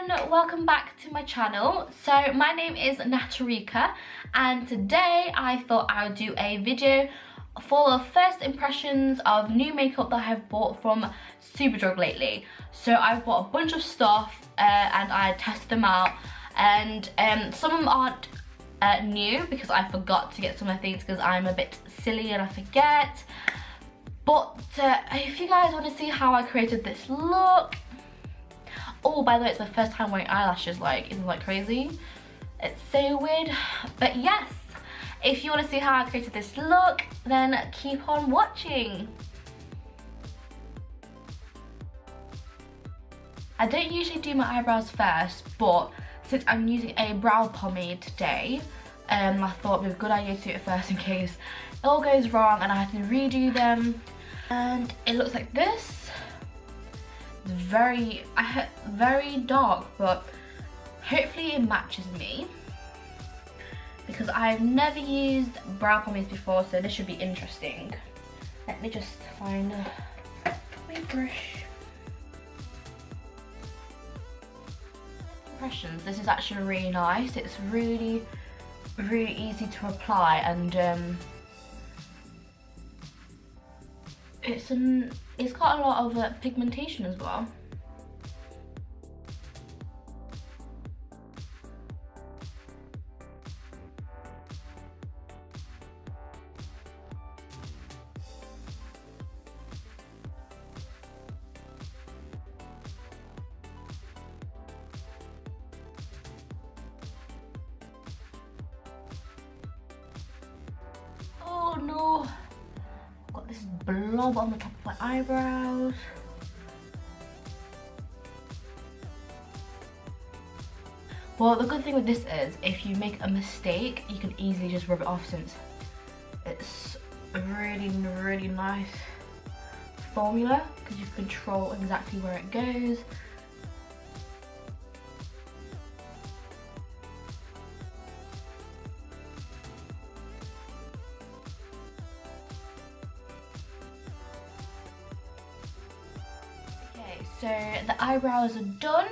everyone, welcome back to my channel. So my name is Natarika and today I thought I would do a video full of first impressions of new makeup that I have bought from Superdrug lately. So I've bought a bunch of stuff and I tested them out, and some of them aren't new because I forgot to get some of the things because I'm a bit silly and I forget. But if you guys want to see how I created this look. Oh, by the way, it's my first time wearing eyelashes. Like, isn't that crazy? It's so weird. But yes, if you want to see how I created this look, then keep on watching. I don't usually do my eyebrows first, but since I'm using a brow pomade today, I thought it would be a good idea to do it first in case it all goes wrong and I have to redo them. And it looks like this. Very dark, but hopefully it matches me because I've never used brow pomades before, so this should be interesting. Let me just find my brush. Impressions. This is actually really nice. It's really easy to apply, and it's got a lot of pigmentation as well. Oh no! Got this blob on the top of my eyebrows. Well, the good thing with this is if you make a mistake, you can easily just rub it off since it's a really nice formula because you control exactly where it goes. So the eyebrows are done.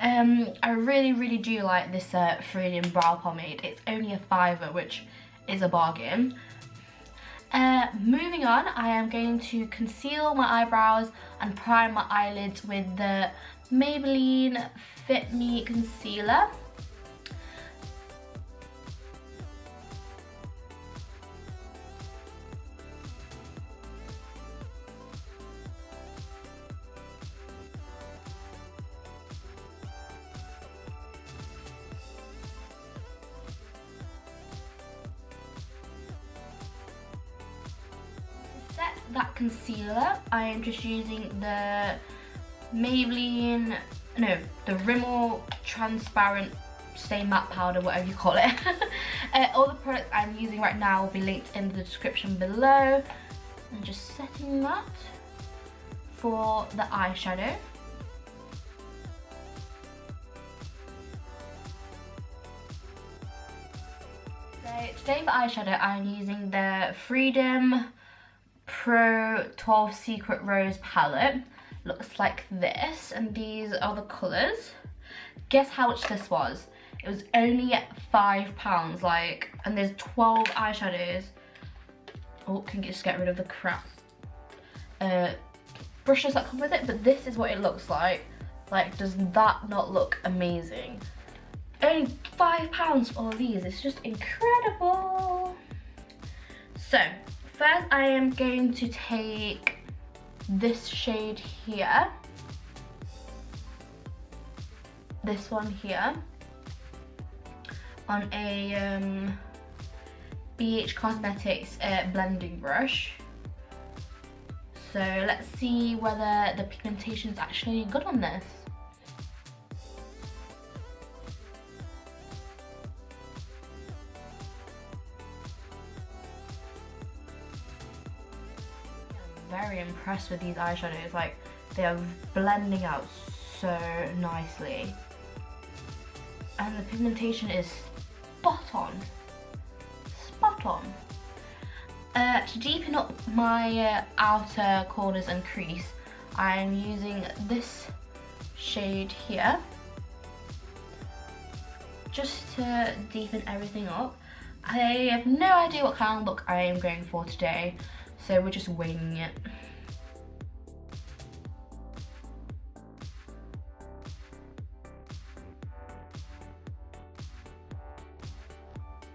I really do like this Freedom brow pomade. It's only a £5, which is a bargain. Moving on, I am going to conceal my eyebrows and prime my eyelids with the Maybelline Fit Me Concealer. That concealer, I am just using the the Rimmel transparent stay matte powder, whatever you call it. All the products I'm using right now will be linked in the description below. And just setting that for the eyeshadow. So today for eyeshadow, I'm using the Freedom Pro 12 Secret Rose palette. Looks like this, and these are the colours. Guess how much this was? It was only £5, like, and there's 12 eyeshadows. Oh, can you just get rid of the crap brushes that come with it? But this is what it looks like. Like, does that not look amazing? Only £5 for all these. It's just incredible. So first, I am going to take this shade here, this one here, on a BH Cosmetics blending brush. So let's see whether the pigmentation is actually good on this. Very impressed with these eyeshadows. Like, they are blending out so nicely, and the pigmentation is spot on. To deepen up my outer corners and crease, I'm using this shade here, just to deepen everything up. I have no idea what kind of look I am going for today, so we're just winging it.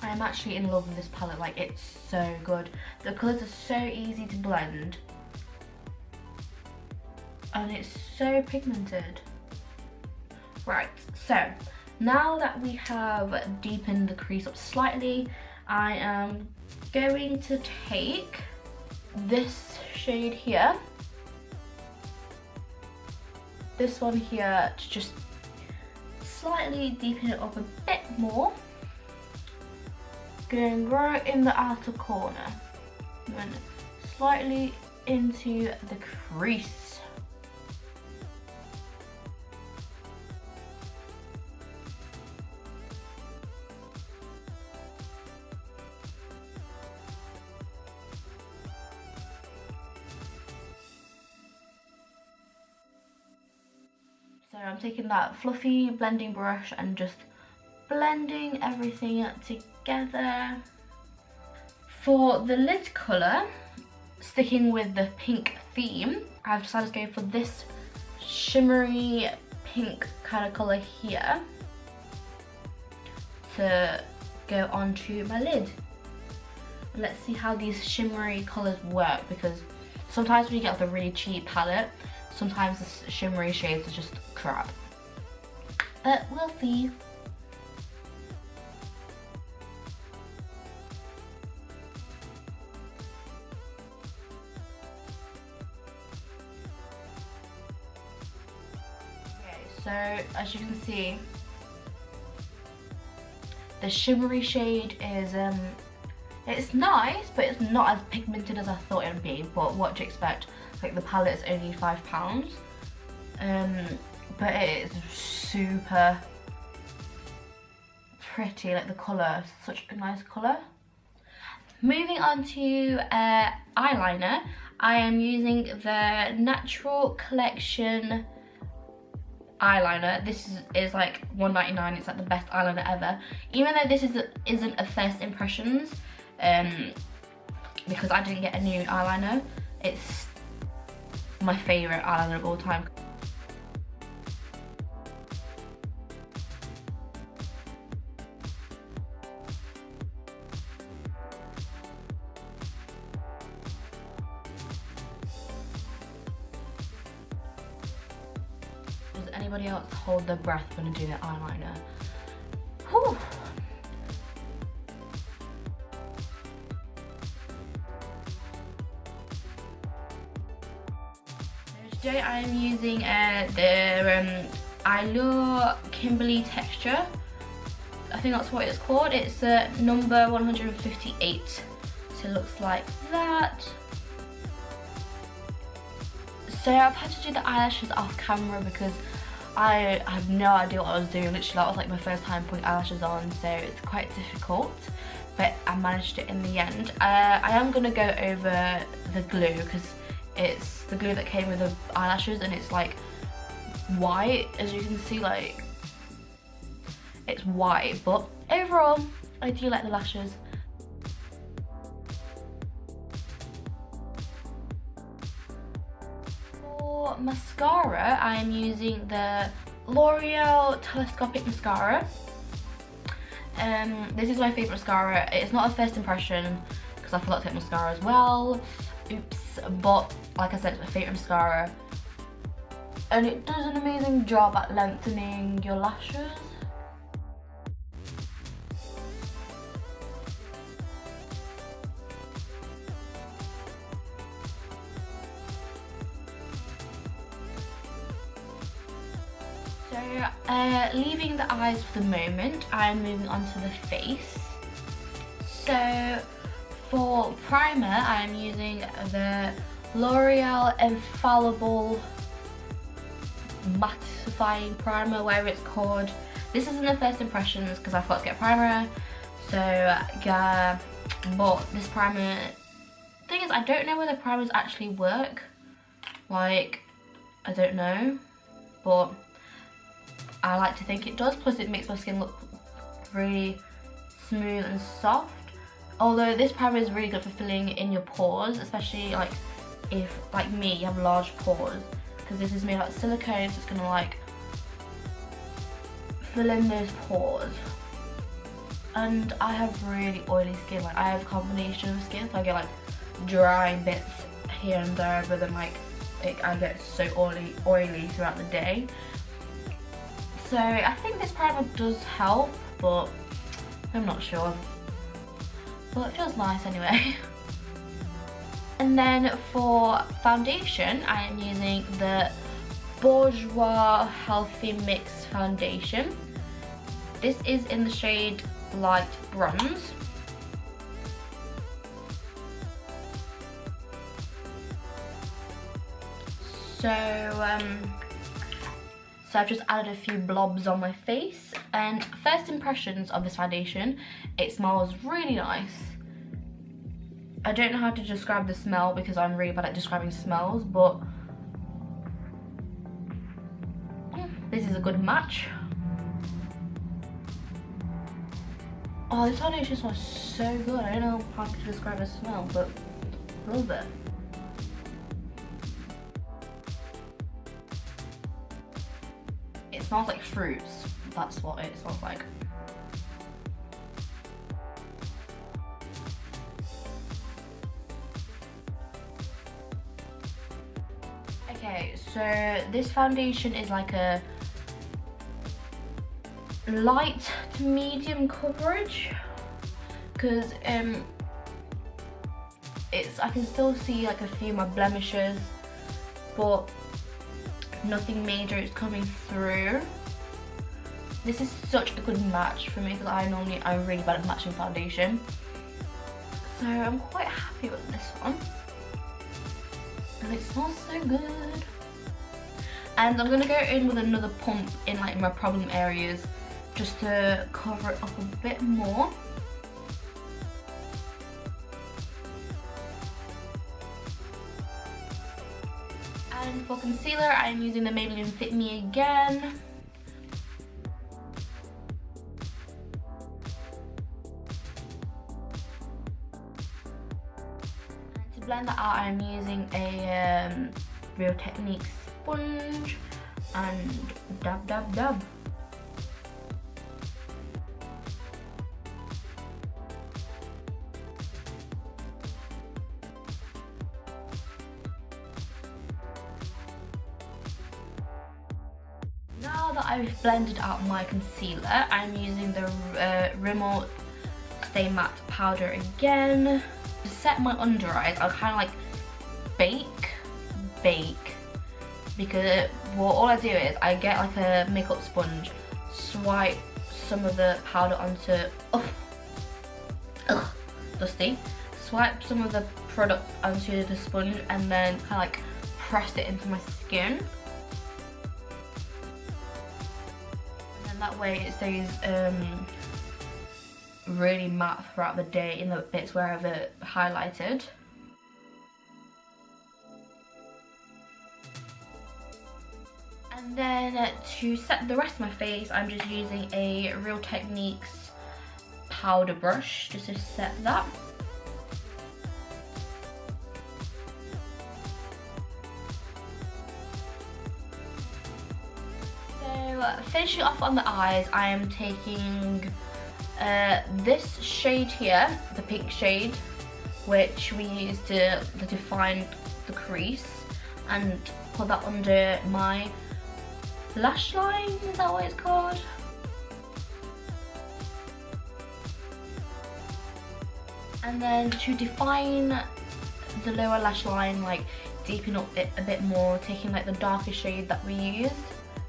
I'm actually in love with this palette, like it's so good. The colours are so easy to blend and it's so pigmented. Right, so now that we have deepened the crease up slightly, I am going to take this shade here, this one here, to just slightly deepen it up a bit more. Going right in the outer corner and slightly into the crease. So I'm taking that fluffy blending brush and just blending everything together. For the lid colour, sticking with the pink theme, I've decided to go for this shimmery pink kind of colour here to go onto my lid. Let's see how these shimmery colours work, because sometimes when you get like a really cheap palette, sometimes the shimmery shades are just crap. But we'll see. So as you can see, the shimmery shade is it's nice, but it's not as pigmented as I thought it would be. But what do you expect? Like, the palette is only £5, but it is super pretty. Like, the colour, such a nice colour. Moving on to eyeliner, I am using the Natural Collection eyeliner. This is like $1.99. It's like the best eyeliner ever, even though this isn't a first impressions, because I didn't get a new eyeliner. It's my favourite eyeliner of all time. Does anybody else hold their breath when doing their eyeliner? Whew. So today I am using the Eylure Kimberley texture. I think that's what it's called. It's number 158. So it looks like that. So I've had to do the eyelashes off camera because I had no idea what I was doing. Literally, that was like my first time putting eyelashes on, so it's quite difficult, but I managed it in the end. I am going to go over the glue because it's the glue that came with the eyelashes, and it's like white, as you can see. Like, it's white, but overall I do like the lashes. For mascara, I am using the L'Oreal Telescopic mascara. This is my favourite mascara. It's not a first impression because I forgot to get mascara as well. Oops. But like I said, it's my favourite mascara, and it does an amazing job at lengthening your lashes. So leaving the eyes for the moment, I'm moving on to the face. So for primer, I'm using the L'Oreal Infallible mattifying primer, whatever it's called. This isn't the first impressions because I forgot to get primer. So yeah, but this primer, thing is, I don't know whether primers actually work. Like, I don't know, but I like to think it does. Plus, it makes my skin look really smooth and soft. Although this primer is really good for filling in your pores, especially like if, like me, you have large pores, because this is made out of silicone, so it's gonna like fill in those pores. And I have really oily skin. Like I have a combination of skin, so I get like dry bits here and there, but then like I get so oily throughout the day. So I think this primer does help, but I'm not sure. But it feels nice anyway. And then for foundation, I am using the Bourjois Healthy Mix Foundation. This is in the shade Light Bronze. So I've just added a few blobs on my face, and first impressions of this foundation, it smells really nice. I don't know how to describe the smell because I'm really bad at describing smells, but this is a good match. Oh, this foundation smells so good. I don't know how to describe the smell, but I love it. It smells like fruits. That's what it smells like. Okay, so this foundation is like a light to medium coverage, because I can still see like a few of my blemishes, but nothing major is coming through. This is such a good match for me because I'm really bad at matching foundation. So I'm quite happy with this one. And it smells so good. And I'm gonna go in with another pump in like my problem areas just to cover it up a bit more. And for concealer, I'm using the Maybelline Fit Me again. And to blend that out, I'm using a Real Technique sponge and dab dab dab. Now that I've blended out my concealer, I'm using the Rimmel Stay Matte powder again. To set my under eyes, I'll kind of like bake, because all I do is I get like a makeup sponge, swipe some of the powder onto, dusty, swipe some of the product onto the sponge and then kind of like press it into my skin. And that way it stays really matte throughout the day in the bits where I've highlighted. And then to set the rest of my face, I'm just using a Real Techniques powder brush just to set that. So finishing off on the eyes, I am taking this shade here, the pink shade, which we use to define the crease, and put that under my lash line, is that what it's called? And then to define the lower lash line, like deepen up it a bit more, taking like the darker shade that we used,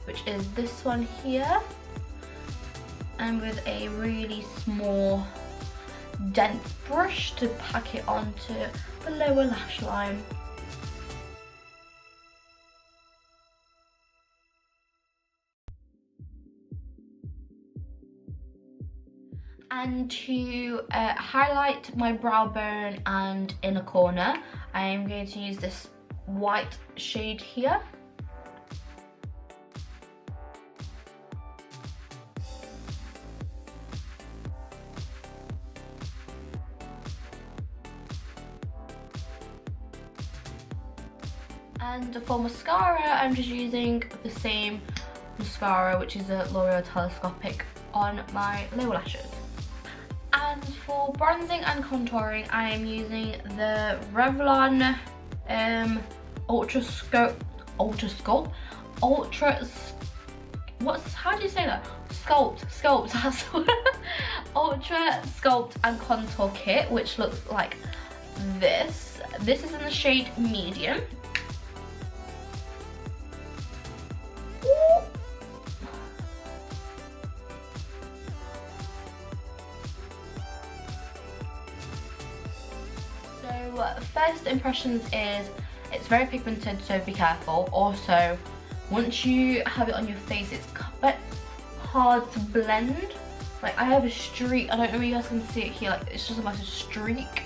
which is this one here, and with a really small dense brush to pack it onto the lower lash line. And to highlight my brow bone and inner corner, I am going to use this white shade here. And for mascara, I'm just using the same mascara, which is a L'Oreal Telescopic, on my lower lashes. And for bronzing and contouring, I am using the Revlon how do you say that? Sculpt, that's Ultra Sculpt and Contour Kit, which looks like this. This is in the shade medium. So first impressions is it's very pigmented, so be careful. Also, once you have it on your face, it's a bit hard to blend. Like, I have a streak, I don't know if you guys can see it here, like it's just a massive streak.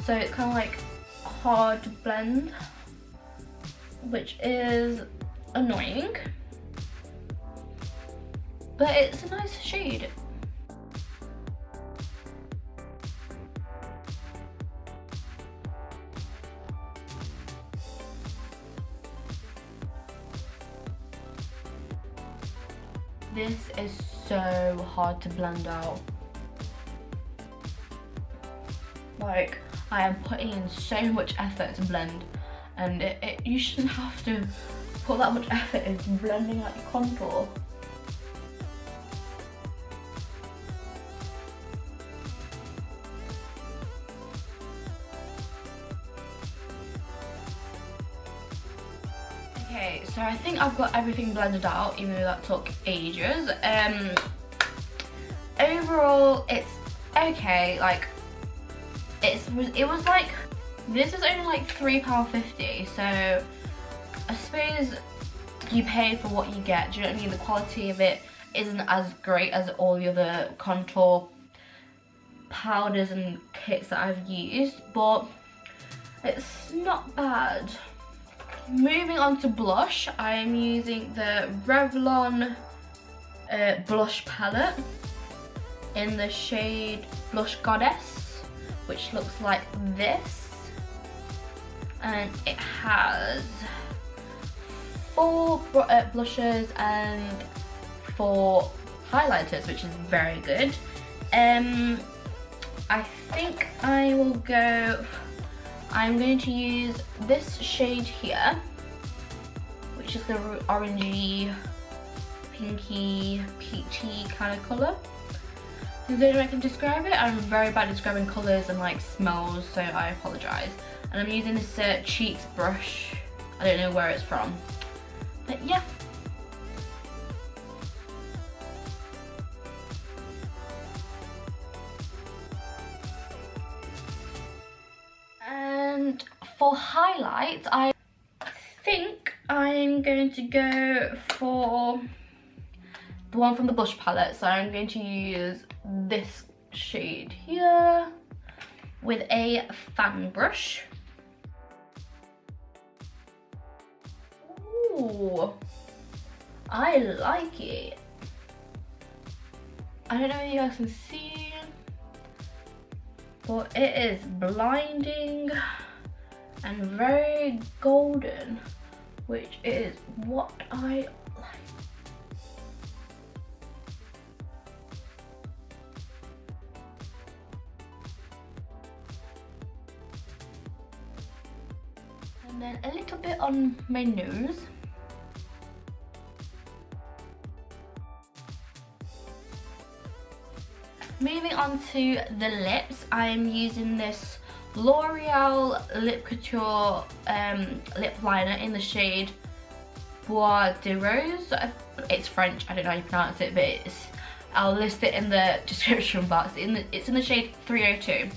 So it's kind of like hard to blend, which is annoying. But it's a nice shade. This is so hard to blend out. Like, I am putting in so much effort to blend, and you shouldn't have to put that much effort into blending out your contour. Okay, so I think I've got everything blended out, even though that took ages. Overall, it's okay. Like, it was like, this is only like £3.50, so I suppose you pay for what you get. Do you know what I mean? The quality of it isn't as great as all the other contour powders and kits that I've used, but it's not bad. Moving on to blush, I am using the Revlon blush palette in the shade Blush Goddess, which looks like this, and it has 4 blushes and 4 highlighters, which is very good. I think I'm going to use this shade here, which is the orangey, pinky, peachy kind of colour. There's no way I can describe it. I'm very bad at describing colours and like smells, so I apologise. And I'm using this cheeks brush. I don't know where it's from, but yeah. And for highlights, I think I'm going to go for the one from the blush palette. So I'm going to use this shade here with a fan brush. Ooh, I like it. I don't know if you guys can see, but it is blinding and very golden, which is what I like. And then a little bit on my nose. Moving on to the lips, I am using this L'Oreal Lip Couture lip liner in the shade Bois de Rose. It's French, I don't know how you pronounce it, but I'll list it in the description box. It's in the shade 302.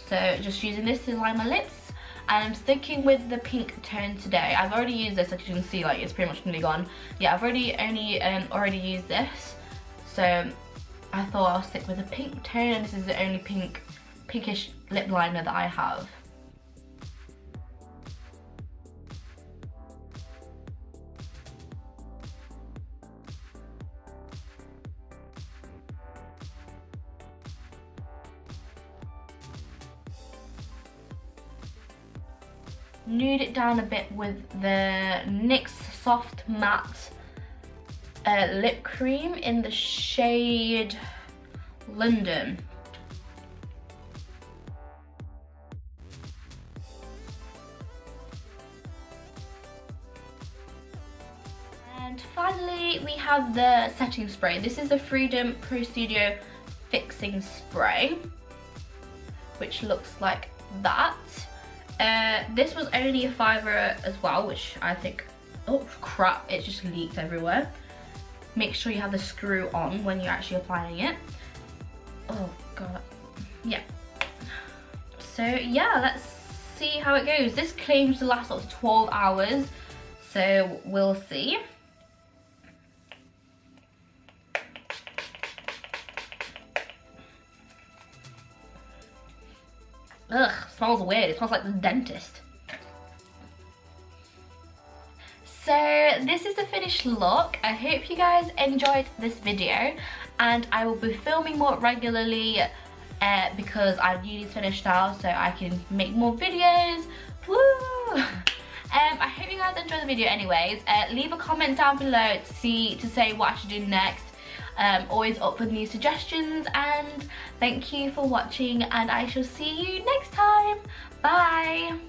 So just using this to line my lips. And I'm sticking with the pink tone today. I've already used this, as you can see, like it's pretty much nearly gone. Yeah, I've already used this. So I thought I'll stick with the pink tone, and this is the only pinkish lip liner that I have. nude it down a bit with the NYX Soft Matte lip cream in the shade London. And finally we have the setting spray. This is the Freedom Pro Studio Fixing Spray, which looks like that. This was only a £5 as well, which I think, oh crap, it just leaked everywhere. Make sure you have the screw on when you're actually applying it. Oh god, yeah. So yeah, let's see how it goes. This claims to last up to 12 hours, so we'll see. Ugh, smells weird. It smells like the dentist. So this is the finished look. I hope you guys enjoyed this video, and I will be filming more regularly because I need to finish now so I can make more videos. Woo! I hope you guys enjoyed the video anyways. Leave a comment down below to say what I should do next. Always up for new suggestions, and thank you for watching, and I shall see you next time. Bye!